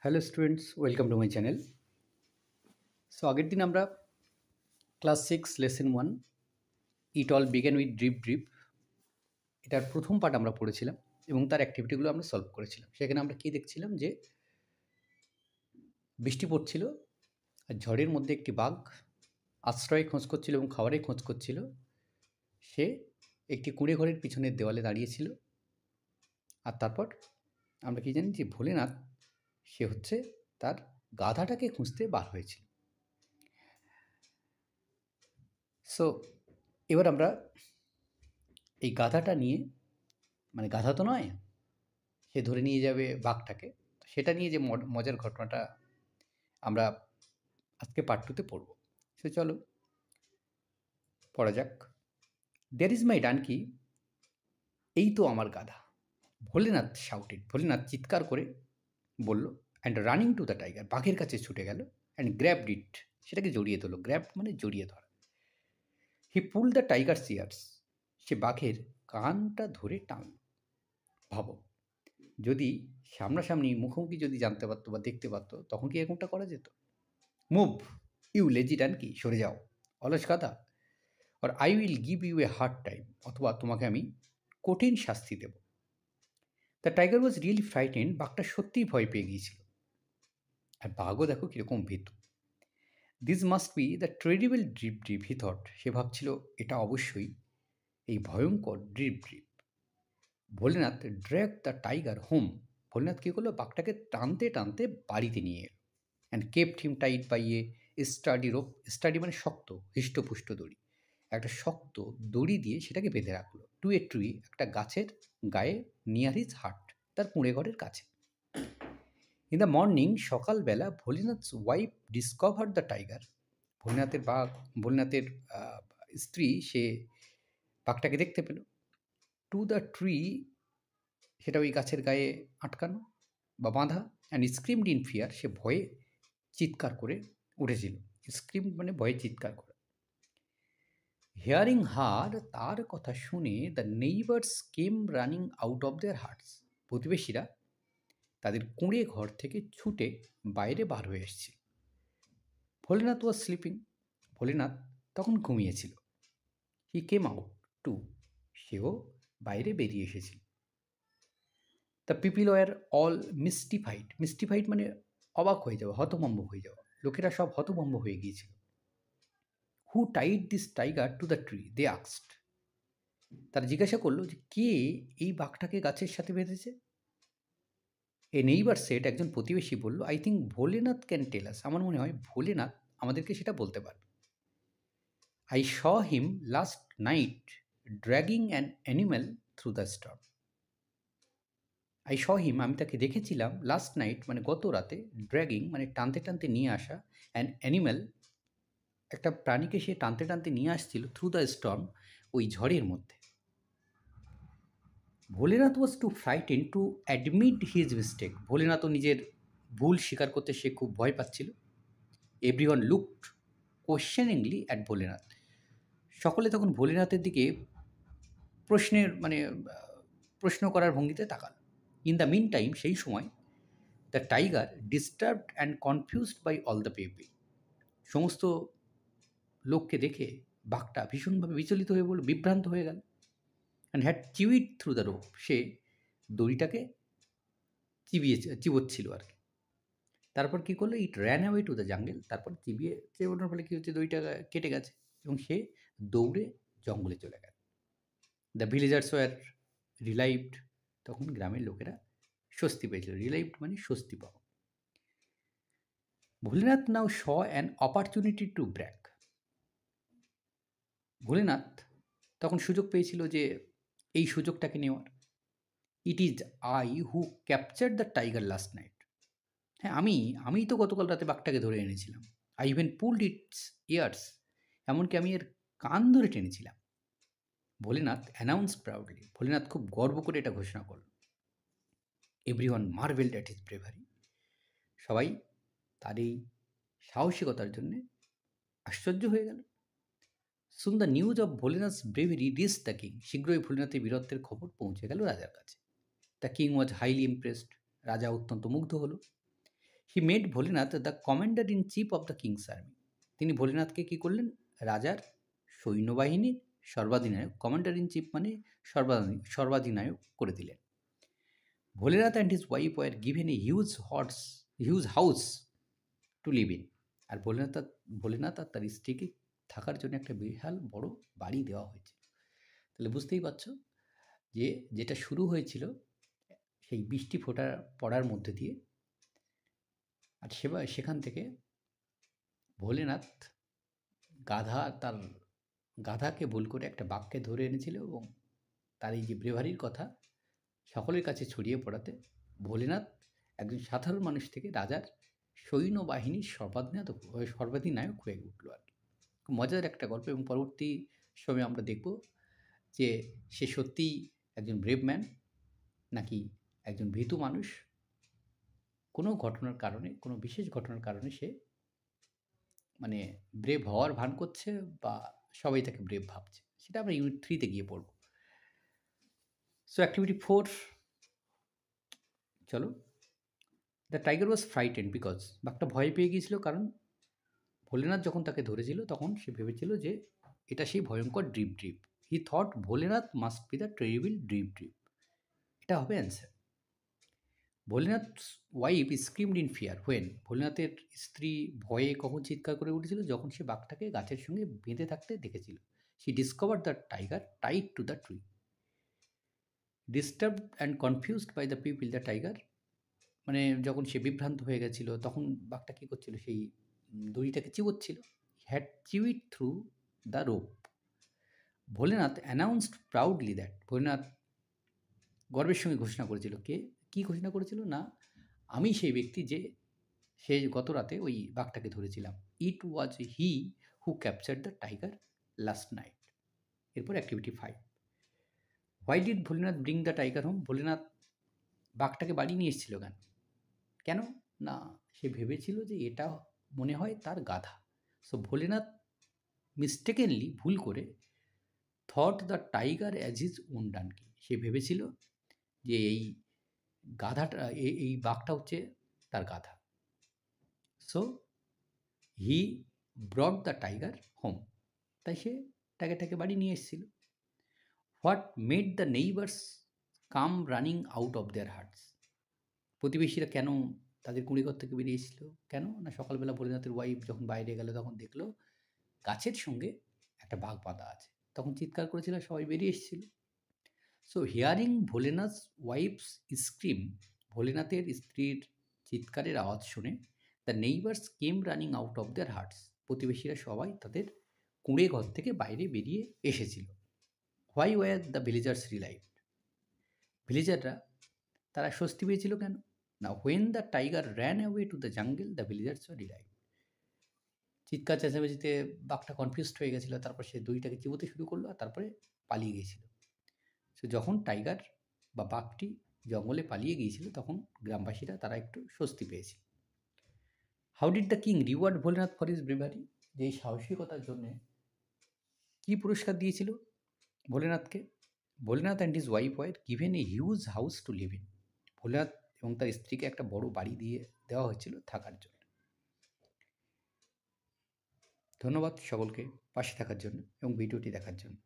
Hello students, welcome to my channel. So আগের দিন আমরা class 6 lesson 1 it all began with drip drip এটার প্রথম পার্ট আমরা পড়েছিলাম এবং তার অ্যাক্টিভিটিগুলো আমরা সলভ করেছিলাম। সেখানে আমরা কী দেখছিলাম যে বৃষ্টি পড়ছিল আর ঝড়ের মধ্যে একটি বাঘ আশ্রয় খোঁজ করছিল এবং খাবারের খোঁজ করছিল। সে একটি কুঁড়ে ঘরের পিছনের দেওয়ালে দাঁড়িয়েছিল। আর তারপর আমরা কি জানি যে ভোলেনাথ সে হচ্ছে তার গাধাটাকে খুঁজতে বার হয়েছিল। সো এবার আমরা এই গাধাটা নিয়ে, মানে গাধা তো নয়, সে ধরে নিয়ে যাবে বাঘটাকে, সেটা নিয়ে যে মজার ঘটনাটা আমরা আজকে পার্ট 2 তে পড়ব। সে চলো পড়া যাক। দেয়ার ইজ মাই ডানকি, এই তো আমার গাধা। ভোলেনাথ শাউটেড, ভোলেনাথ চিৎকার করে বলল, and running to the tiger, বাঘের কাছে ছুটে গেল, অ্যান্ড গ্র্যাবড ইট, সেটাকে জড়িয়ে ধরল। গ্র্যাব মানে জড়িয়ে ধরা। হি পুল দ্য টাইগার ইয়ার্স, সে বাঘের কানটা ধরে টানল। ভাবো, যদি সামনাসামনি মুখোমুখি যদি জানতে পারতো বা দেখতে পারতো, তখন কি এরকমটা করা যেত? মুভ ইউ লেজি ডানকি, সরে যাও অলস গাধা, আর I will give you a hard time, অথবা তোমাকে আমি কঠিন শাস্তি দেব। The tiger was really frightened, বাঘটা সত্যিই ভয় পেয়ে গিয়েছিল। আর বাঘও দেখো কীরকম ভীতু। This must be the dreadful drip drip, he thought, সে ভাবছিল এটা অবশ্যই এই ভয়ঙ্কর drip drip. Bholenath drag the tiger home, Bholenath কী করলো, বাঘটাকে টানতে টানতে বাড়িতে নিয়ে এলো। And kept him tight by a sturdy rope, sturdy মানে শক্ত, হৃষ্টপুষ্ট দড়ি, একটা শক্ত দড়ি দিয়ে সেটাকে বেঁধে রাখলো। টু এ ট্রি, একটা গাছের গায়ে, নিয়ার হিজ হার্ট, তার কুঁড়ে ঘরের কাছে। ইন দ্য মর্নিং, সকালবেলা, Bholenath's wife discover the tiger, ভোলেনাথের স্ত্রী সে বাঘটাকে দেখতে পেল। টু দ্য ট্রি, সেটা ওই গাছের গায়ে আটকানো বা বাঁধা। অ্যান্ড স্ক্রিমড ইন ফিয়ার, সে ভয়ে চিৎকার করে উঠেছিল। স্ক্রিম মানে ভয়ে চিৎকার করা। হিয়ারিং হার, তার কথা শুনে, the neighbours came running out of their hertz, প্রতিবেশীরা তাদের কুঁড়ে ঘর থেকে ছুটে বাইরে বার হয়ে এসছে। ভোলেনাথ ওয়াজ স্লিপিং, ভোলেনাথ তখন ঘুমিয়েছিল। হি কেম আউট টু, সেও বাইরে বেরিয়ে এসেছিল। The people were all mystified, mystified মানে অবাক হয়ে যাওয়া, হতভম্ব হয়ে যাওয়া, লোকেরা সব হতভম্ব হয়ে গিয়েছিল। Who tied this tiger to the tree, they আক্সড, তারা জিজ্ঞাসা করলো যে কে এই বাঘটাকে গাছের সাথে বেঁধেছে। এ নেইবার সেট, একজন প্রতিবেশী বলল, I think Bholenath can tell us, আমার মনে হয় ভোলেনাথ আমাদেরকে সেটা বলতে পারবে। I saw him last night dragging an animal through the storm, I saw him, আমি তাকে দেখেছিলাম, লাস্ট নাইট মানে গত রাতে, ড্র্যাগিং মানে টানতে টানতে নিয়ে আসা, অ্যান অ্যানিম্যাল একটা প্রাণীকে সে টানতে টানতে নিয়ে আসছিল, থ্রু দ্য স্টর্ম ওই ঝড়ের মধ্যে। Bholenath was to frighten to admit his mistake, ভোলেনাথও নিজের ভুল স্বীকার করতে সে খুব ভয় পাচ্ছিল। Everyone looked questioningly at Bholenath, সকলে তখন ভোলেনাথের দিকে প্রশ্ন করার ভঙ্গিতে তাকাল। ইন দ্য মিন টাইম, সেই সময়, the tiger disturbed and confused by all the people, সমস্ত লোককে দেখে বাঘটা ভীষণভাবে বিচলিত হয়ে পড়ল, বিভ্রান্ত হয়ে গেল। And had chewed through the rope, সে দড়িটাকে চিবোচ্ছিল আর কি। তারপর কী করলো, it ran away to the jungle, তারপর চিবোনোর ফলে কী হচ্ছে, দড়িটা কেটে গেছে এবং সে দৌড়ে জঙ্গলে চলে গেল। দ্য ভিলেজার্স ওয়ার রিলাইভড, তখন গ্রামের লোকেরা স্বস্তি পেয়েছিল। রিলাইভড মানে স্বস্তি পাওয়া। Bholenath now saw an opportunity to brag, Bholenath তখন সুযোগ পেয়েছিল যে এই সুযোগটাকে নেওয়ার। It is I who capture the tiger last night, হ্যাঁ আমিই তো গতকাল রাতে বাঘটাকে ধরে এনেছিলাম। I even pulled its ears, এমনকি আমি এর কান ধরে টেনেছিলাম। ভোলেনাথ অ্যানাউন্স প্রাউডলি, ভোলেনাথ খুব গর্ব করে এটা ঘোষণা করল। Everyone marvelled at his bravery, সবাই তার এই সাহসিকতার জন্যে আশ্চর্য হয়ে গেল। সুন the news of Bholenath's bravery reach the king, শীঘ্রই ভোলেনাথের বীরত্বের খবর পৌঁছে গেল রাজার কাছে। The king was highly impressed, রাজা অত্যন্ত মুগ্ধ হলো। He made Bholenath the commander in chief of the king's army. তিনি ভোলেনাথকে কী করলেন? রাজার সৈন্যবাহিনীর সর্বাধিনায়ক, কমান্ডার ইন চিফ মানে সর্বাধিনায়ক করে দিলেন। Bholenath and his wife were given a huge house to live in. আর ভোলেনাথ আর তার স্ত্রীকে থাকার জন্য একটা বিশাল বড় বাড়ি দেওয়া হয়েছিল। তাহলে বুঝতেই পারছো যে যেটা শুরু হয়েছিল সেই বৃষ্টি পড়ার মধ্যে দিয়ে, আর সেখান থেকে ভোলেনাথ তার গাধাকে ভুল করে একটা বাঘকে ধরে এনেছিল, এবং তার এই যে ব্রেভারির কথা সকলের কাছে ছড়িয়ে পড়াতে ভোলেনাথ একজন সাধারণ মানুষ থেকে রাজার সৈন্যবাহিনীর সর্বাধিনায়ক হয়ে উঠল আর কি। খুব মজার একটা গল্প, এবং পরবর্তী সময়ে আমরা দেখব যে সে সত্যিই একজন ব্রেভ ম্যান নাকি একজন ভীতু মানুষ। কোনো বিশেষ ঘটনার কারণে সে মানে ব্রেভ হওয়ার ভান করছে, বা সবাই তাকে ব্রেভ ভাবছে, সেটা আমরা ইউনিট 3-তে গিয়ে পড়ব। সো অ্যাক্টিভিটি 4, চলো। The tiger was frightened because, বাঘটা ভয় পেয়ে গিয়েছিল কারণ ভোলেনাথ যখন তাকে ধরেছিল তখন সে ভেবেছিল যে এটা সেই ভয়ঙ্কর drip. He thought Bholenath must be the terrible drip. এটা হবে answer. Bholenath wife screamed in fear when, ভোলেনাথের স্ত্রী ভয়ে কখন চিৎকার করে উঠেছিল? যখন সে বাঘটাকে গাছের সঙ্গে বেঁধে থাকতে দেখেছিল। She discover the tiger tied to the tree. Disturbed and confused by the people, the tiger, মানে যখন সে বিভ্রান্ত হয়ে গেছিল তখন বাঘটা কী করছিল? সেই দড়িটাকে চিবোচ্ছিল। Had chewed through the rope. Bholenath announced proudly that, Bholenath গর্বের সঙ্গে ঘোষণা করেছিল। কী ঘোষণা করেছিল? না, আমি সেই ব্যক্তি যে সে গত রাতে ওই বাঘটাকে ধরেছিলাম। It was he who capture the tiger last night. এরপর activity 5, why did Bholenath bring the tiger home? Bholenath বাঘটাকে বাড়ি নিয়ে এসেছিল কেন? না, সে ভেবেছিল যে এটা মনে হয় তার গাধা। সো ভোলেনাথ মিস্টেকেনলি, ভুল করে, thought the tiger as his own donkey, সে ভেবেছিল যে এই বাঘটা হচ্ছে তার গাধা। So he brought the tiger home, তাই সে টাইগারটাকে বাড়ি নিয়ে এসেছিল। What made the neighbours come running out of their hertz? প্রতিবেশীরা কেন তাদের কুঁড়েঘর থেকে বেরিয়ে এসেছিল? কেন? না, সকালবেলা ভোলেনাথের ওয়াইফ যখন বাইরে গেল তখন দেখলো গাছের সঙ্গে একটা বাঘ বাঁধা আছে, তখন চিৎকার করেছিল, সবাই বেরিয়ে এসেছিল। So hearing Bholenath's wife's scream, ভোলেনাথের স্ত্রীর চিৎকারের আওয়াজ শুনে the neighbours came running out of their hertz, প্রতিবেশীরা সবাই তাদের কুঁড়ে ঘর থেকে বাইরে বেরিয়ে এসেছিল। Why were the villagers relieved? ভিলেজাররা তারা স্বস্তি পেয়েছিল কেন? না, when the tiger ran away to the jungle the villagers were relieved. চিৎকার চেঁচামেচিতে বাঘটা কনফিউজড হয়ে গেছিলো, তারপর সে দড়িটাকে চিবোতে শুরু করলো, আর তারপরে পালিয়ে গিয়েছিল। সো যখন টাইগার বা বাঘটি জঙ্গলে পালিয়ে গিয়েছিল তখন গ্রামবাসীরা তারা একটু স্বস্তি পেয়েছিল। How did the king reward Bholenath for his bravery? যে এই সাহসিকতার জন্যে কী পুরস্কার দিয়েছিল ভোলেনাথকে? Bholenath and his wife were given a huge house to live in. Bholenath এবং তার স্ত্রীকে একটা বড় বাড়ি দেওয়া হয়েছিল থাকার জন্য। ধন্যবাদ সকলকে পাশে থাকার জন্য এবং ভিডিওটি দেখার জন্য।